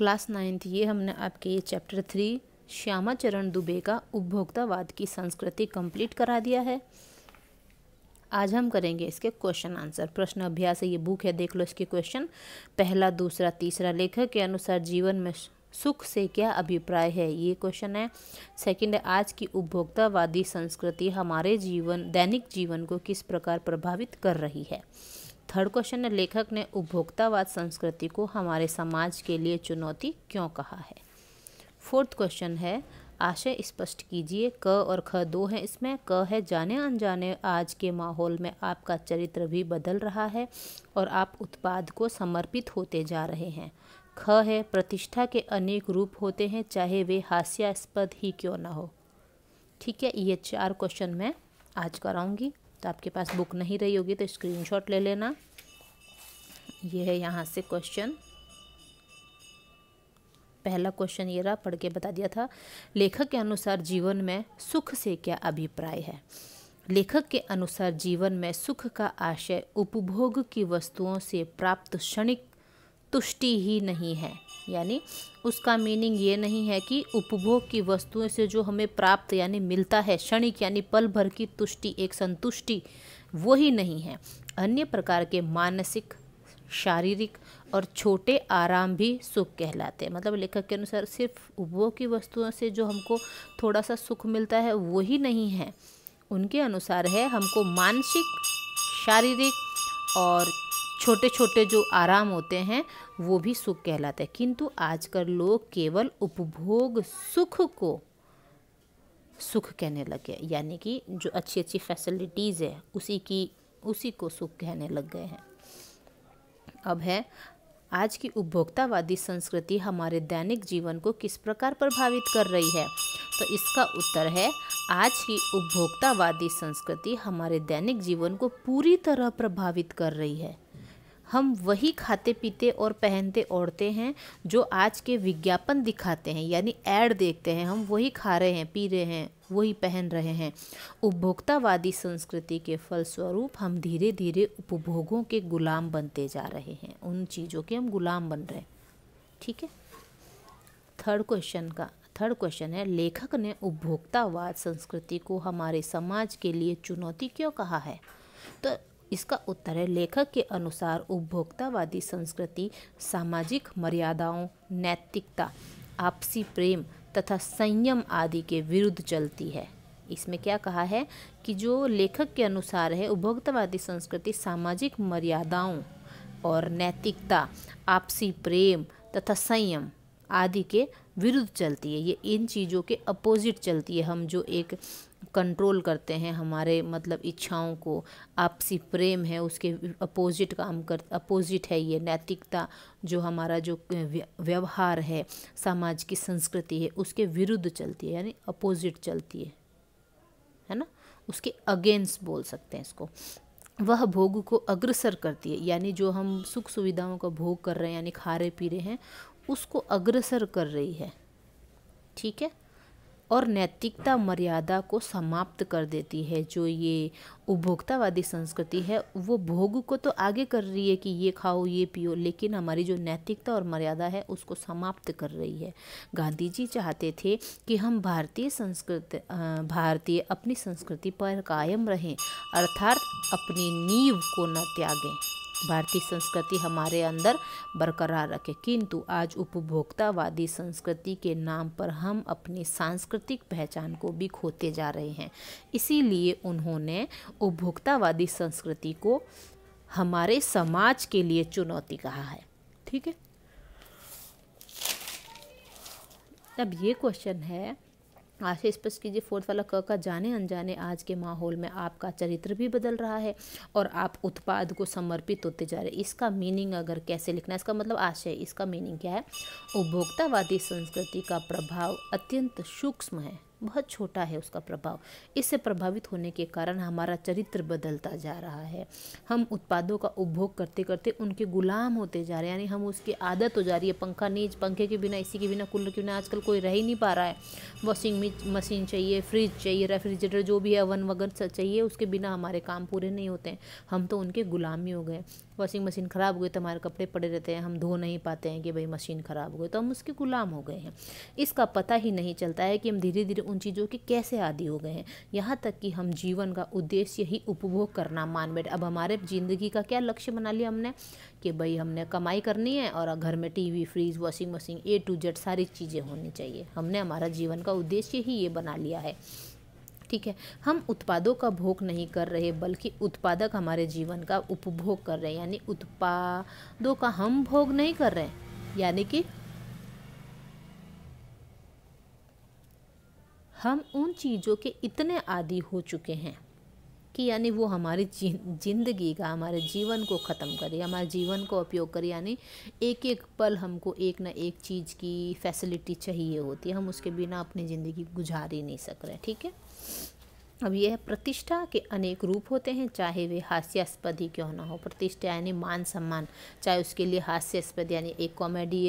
Class 9th ये हमने आपके चैप्टर 3 श्यामा चरण दुबे का उपभोक्तावाद की संस्कृति कंप्लीट करा दिया है। आज हम करेंगे इसके क्वेश्चन आंसर। प्रश्न अभ्यास है, ये बुक है, देख लो इसके क्वेश्चन। पहला, दूसरा, तीसरा, लेखक के अनुसार जीवन में सुख से क्या अभिप्राय है, ये क्वेश्चन है। सेकंड है, आज की उपभोक्तावादी संस्कृति हमारे दैनिक जीवन को किस प्रकार प्रभावित कर रही है। थर्ड क्वेश्चन है, लेखक ने उपभोक्तावाद संस्कृति को हमारे समाज के लिए चुनौती क्यों कहा है। फोर्थ क्वेश्चन है, आशय स्पष्ट कीजिए। क और ख दो हैं इसमें। क है, जाने अनजाने आज के माहौल में आपका चरित्र भी बदल रहा है और आप उत्पाद को समर्पित होते जा रहे हैं। ख है, प्रतिष्ठा के अनेक रूप होते हैं चाहे वे हास्यास्पद ही क्यों ना हो। ठीक है, ये 4 क्वेश्चन मैं आज कराऊंगी। तो आपके पास बुक नहीं रही होगी तो स्क्रीनशॉट ले लेना। ये है यहाँ से क्वेश्चन। पहला क्वेश्चन ये रहा, पढ़ के बता दिया था। लेखक के अनुसार जीवन में सुख से क्या अभिप्राय है। लेखक के अनुसार जीवन में सुख का आशय उपभोग की वस्तुओं से प्राप्त क्षणिक तुष्टि ही नहीं है। यानी उसका मीनिंग ये नहीं है कि उपभोग की वस्तुओं से जो हमें प्राप्त यानी मिलता है क्षणिक यानी पल भर की तुष्टि, एक संतुष्टि, वो ही नहीं है। अन्य प्रकार के मानसिक, शारीरिक और छोटे आराम भी सुख कहलाते हैं। मतलब लेखक के अनुसार सिर्फ उपभोग की वस्तुओं से जो हमको थोड़ा सा सुख मिलता है वही नहीं है। उनके अनुसार है हमको मानसिक, शारीरिक और छोटे छोटे जो आराम होते हैं वो भी सुख कहलाते हैं। किंतु आजकल लोग केवल उपभोग सुख को सुख कहने लगे, यानी कि जो अच्छी अच्छी फैसिलिटीज़ है उसी को सुख कहने लग गए हैं। अब है, आज की उपभोक्तावादी संस्कृति हमारे दैनिक जीवन को किस प्रकार प्रभावित कर रही है। तो इसका उत्तर है, आज की उपभोक्तावादी संस्कृति हमारे दैनिक जीवन को पूरी तरह प्रभावित कर रही है। हम वही खाते पीते और पहनते ओढ़ते हैं जो आज के विज्ञापन दिखाते हैं, यानी ऐड देखते हैं, हम वही खा रहे हैं, पी रहे हैं, वही पहन रहे हैं। उपभोक्तावादी संस्कृति के फलस्वरूप हम धीरे धीरे उपभोगों के गुलाम बनते जा रहे हैं। उन चीज़ों के हम गुलाम बन रहे हैं। ठीक है। थर्ड क्वेश्चन है, लेखक ने उपभोक्तावाद संस्कृति को हमारे समाज के लिए चुनौती क्यों कहा है। तो इसका उत्तर है, लेखक के अनुसार उपभोक्तावादी संस्कृति सामाजिक मर्यादाओं, नैतिकता, आपसी प्रेम तथा संयम आदि के विरुद्ध चलती है। इसमें क्या कहा है कि जो लेखक के अनुसार है, उपभोक्तावादी संस्कृति सामाजिक मर्यादाओं और नैतिकता, आपसी प्रेम तथा संयम आदि के विरुद्ध चलती है। ये इन चीज़ों के अपोजिट चलती है। हम जो एक कंट्रोल करते हैं हमारे मतलब इच्छाओं को, आपसी प्रेम है उसके अपोजिट है ये नैतिकता, जो हमारा जो व्यवहार है, समाज की संस्कृति है, उसके विरुद्ध चलती है, यानी अपोजिट चलती है ना, उसके अगेंस्ट बोल सकते हैं इसको। वह भोग को अग्रसर करती है, यानी जो हम सुख सुविधाओं का भोग कर रहे हैं यानी खा रहे पी रहे हैं उसको अग्रसर कर रही है। ठीक है। और नैतिकता मर्यादा को समाप्त कर देती है। जो ये उपभोक्तावादी संस्कृति है वो भोग को तो आगे कर रही है कि ये खाओ ये पियो, लेकिन हमारी जो नैतिकता और मर्यादा है उसको समाप्त कर रही है। गांधी जी चाहते थे कि हम भारतीय अपनी संस्कृति पर कायम रहें, अर्थात अपनी नींव को न त्यागें, भारतीय संस्कृति हमारे अंदर बरकरार रखें। किंतु आज उपभोक्तावादी संस्कृति के नाम पर हम अपनी सांस्कृतिक पहचान को भी खोते जा रहे हैं। इसीलिए उन्होंने उपभोक्तावादी संस्कृति को हमारे समाज के लिए चुनौती कहा है। ठीक है। अब ये क्वेश्चन है, आशय स्पष्ट कीजिए। फोर्थ वाला क का, जाने अनजाने आज के माहौल में आपका चरित्र भी बदल रहा है और आप उत्पाद को समर्पित होते जा रहे हैं। इसका मीनिंग अगर कैसे लिखना है, इसका मतलब आशय, इसका मीनिंग क्या है। उपभोक्तावादी संस्कृति का प्रभाव अत्यंत सूक्ष्म है, बहुत छोटा है उसका प्रभाव। इससे प्रभावित होने के कारण हमारा चरित्र बदलता जा रहा है। हम उत्पादों का उपभोग करते करते उनके गुलाम होते जा रहे हैं, यानी हम उसकी आदत हो जा रही है। पंखा नहीं, पंखे के बिना, इसी के बिना, कूलर के बिना आजकल कोई रह ही नहीं पा रहा है। वॉशिंग मशीन चाहिए, फ्रिज चाहिए, रेफ्रिजरेटर जो भी है, ओवन वगैरह चाहिए, उसके बिना हमारे काम पूरे नहीं होते हैं। हम तो उनके गुलामी हो गए। वॉशिंग मशीन ख़राब हो गई तो हमारे कपड़े पड़े रहते हैं, हम धो नहीं पाते हैं कि भाई मशीन ख़राब हो गई, तो हम उसके गुलाम हो गए हैं। इसका पता ही नहीं चलता है कि हम धीरे धीरे उन चीज़ों के कैसे आदी हो गए हैं, यहाँ तक कि हम जीवन का उद्देश्य ही उपभोग करना मान बैठे। अब हमारे ज़िंदगी का क्या लक्ष्य बना लिया हमने कि भाई हमने कमाई करनी है और घर में TV, fridge, washing machine, A to Z सारी चीज़ें होनी चाहिए। हमने हमारा जीवन का उद्देश्य ही ये बना लिया है। ठीक है, हम उत्पादों का भोग नहीं कर रहे बल्कि उत्पादक हमारे जीवन का उपभोग कर रहे हैं, यानी उत्पादों का हम भोग नहीं कर रहे हैं, यानी कि हम उन चीज़ों के इतने आदी हो चुके हैं कि यानी वो हमारी जिंदगी का, हमारे जीवन को ख़त्म करे, हमारे जीवन को उपयोग करे। यानी एक एक पल हमको एक ना एक चीज़ की फैसिलिटी चाहिए होती है, हम उसके बिना अपनी ज़िंदगी गुजार ही नहीं सक रहे। ठीक है, अब यह प्रतिष्ठा के अनेक रूप होते हैं, चाहे वे हास्यास्पद ही क्यों ना हो। प्रतिष्ठा यानी मान सम्मान, चाहे उसके लिए हास्यास्पद यानी एक कॉमेडी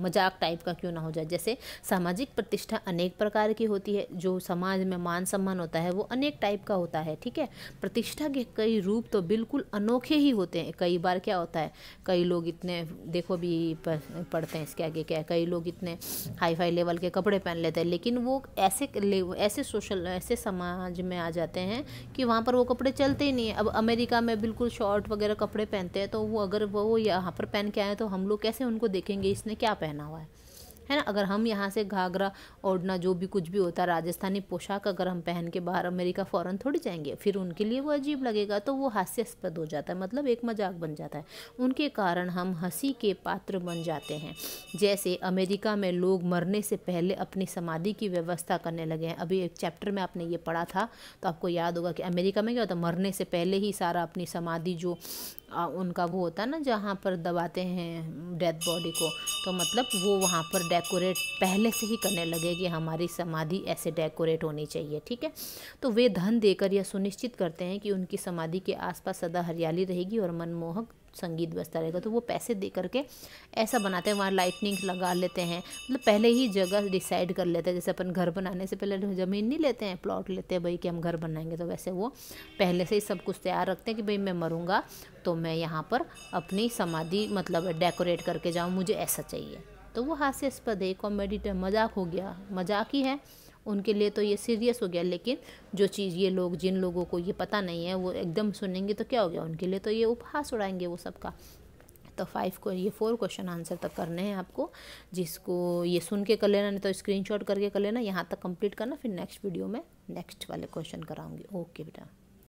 मजाक टाइप का क्यों ना हो जाए। जैसे सामाजिक प्रतिष्ठा अनेक प्रकार की होती है, जो समाज में मान सम्मान होता है वो अनेक टाइप का होता है। ठीक है, प्रतिष्ठा के कई रूप तो बिल्कुल अनोखे ही होते हैं। कई बार क्या होता है, कई लोग इतने, देखो भी पढ़ते हैं इसके आगे क्या है, कई लोग इतने हाई फाई लेवल के कपड़े पहन लेते हैं, लेकिन वो ऐसे सोशल, ऐसे समाज में आ जाते हैं कि वहाँ पर वो कपड़े चलते ही नहीं है। अब अमेरिका में बिल्कुल शॉर्ट वगैरह कपड़े पहनते हैं, तो वो अगर वो यहाँ पर पहन के आए तो हम लोग कैसे उनको देखेंगे इसने क्या पहना हुआ है ना। अगर हम यहाँ से घाघरा ओढ़ना जो भी कुछ भी होता है राजस्थानी पोशाक अगर हम पहन के बाहर अमेरिका फ़ौरन थोड़ी जाएंगे, फिर उनके लिए वो अजीब लगेगा, तो वो हास्यास्पद हो जाता है, मतलब एक मजाक बन जाता है। उनके कारण हम हंसी के पात्र बन जाते हैं। जैसे अमेरिका में लोग मरने से पहले अपनी समाधि की व्यवस्था करने लगे हैं। अभी एक चैप्टर में आपने ये पढ़ा था तो आपको याद होगा कि अमेरिका में क्या होता है, मरने से पहले ही सारा अपनी समाधि जो उनका वो होता है ना, जहाँ पर दबाते हैं डेथ बॉडी को, तो मतलब वो वहाँ पर डेकोरेट पहले से ही करने लगे कि हमारी समाधि ऐसे डेकोरेट होनी चाहिए। ठीक है, तो वे धन देकर यह सुनिश्चित करते हैं कि उनकी समाधि के आसपास सदा हरियाली रहेगी और मनमोहक संगीत बजता रहेगा। तो वो पैसे दे करके ऐसा बनाते हैं, वहाँ लाइटनिंग लगा लेते हैं, मतलब पहले ही जगह डिसाइड कर लेते हैं। जैसे अपन घर बनाने से पहले ज़मीन नहीं लेते हैं, प्लॉट लेते हैं भाई कि हम घर बनाएंगे, तो वैसे वो पहले से ही सब कुछ तैयार रखते हैं कि भाई मैं मरूंगा तो मैं यहाँ पर अपनी समाधि मतलब डेकोरेट करके जाऊँ, मुझे ऐसा चाहिए। तो वो हास्यास्पद है, कॉमेडी मजाक हो गया, मजाक ही है। उनके लिए तो ये सीरियस हो गया, लेकिन जो चीज़ ये लोग, जिन लोगों को ये पता नहीं है, वो एकदम सुनेंगे तो क्या हो गया, उनके लिए तो ये उपहास उड़ाएंगे वो सबका। तो 4 क्वेश्चन आंसर तक करने हैं आपको, जिसको ये सुन के कर लेना, नहीं तो स्क्रीनशॉट करके कर लेना, यहाँ तक कंप्लीट करना, फिर नेक्स्ट वीडियो में नेक्स्ट वाले क्वेश्चन कराऊंगी। ओके बेटा।